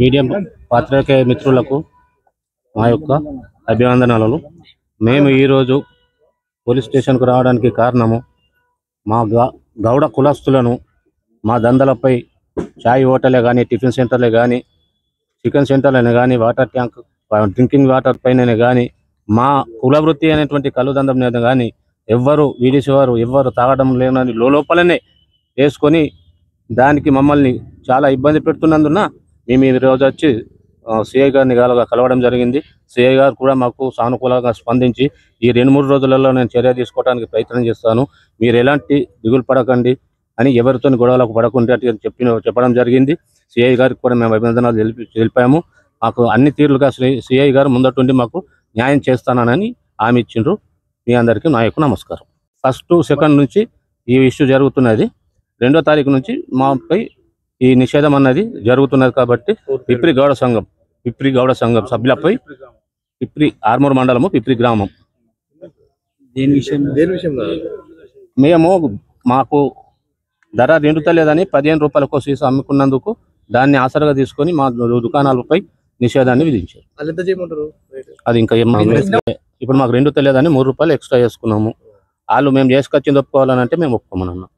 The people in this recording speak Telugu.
మీడియం పాత్రికేయ మిత్రులకు మా యొక్క అభివందనాలు. మేము ఈరోజు పోలీస్ స్టేషన్కు రావడానికి కారణము మా గౌడ కులస్తులను మా దందలపై చాయ్ హోటలే కానీ, టిఫిన్ సెంటర్లే కానీ, చికెన్ సెంటర్లనే కానీ, వాటర్ ట్యాంక్ డ్రింకింగ్ వాటర్ పైన కానీ, మా కులవృత్తి అనేటువంటి కళ్ళు దండం మీద కానీ ఎవ్వరు వీడిసేవారు ఎవ్వరు తాగడం లేనని లోపలనే వేసుకొని దానికి మమ్మల్ని చాలా ఇబ్బంది పెడుతున్నందున మేము ఈ రోజు వచ్చి సిఐ గారిని కలవడం జరిగింది. సిఐ గారు కూడా మాకు సానుకూలంగా స్పందించి ఈ 2-3 రోజులలో నేను చర్య తీసుకోవడానికి ప్రయత్నం చేస్తాను, మీరు ఎలాంటి దిగులు పడకండి అని, ఎవరితో గొడవలకు పడకుండా చెప్పడం జరిగింది. సిఐ గారికి కూడా మేము అభినందనలు తెలిపాము. మాకు అన్ని తీరులుగా సిఐ గారు ముందటుండి మాకు న్యాయం చేస్తానని హామీ ఇచ్చిండ్రు. మీ అందరికీ నా యొక్క నమస్కారం. 1, 2 నుంచి ఈ ఇష్యూ జరుగుతున్నది. 2వ తారీఖు నుంచి మాపై ఈ నిషేధం అన్నది జరుగుతున్నది కాబట్టి పిప్రి గౌడ సంఘం సభ్యులపై పిప్రి ఆర్మూర్ మండలము పిప్రి గ్రామం మేము మాకు ధర నిండుతలేదని 15 రూపాయలకు సీసా అమ్ముకున్నందుకు దాన్ని ఆసరగా తీసుకొని మా దుకాణాలపై నిషేధాన్ని విధించారు. అది ఇంకా ఇప్పుడు మాకు 2 తెలియదని 3 రూపాయలు ఎక్స్ట్రా చేసుకున్నాము. వాళ్ళు మేము చేసుకొచ్చింది ఒప్పుకోవాలని అంటే మేము ఒప్పుకోమన్నాం.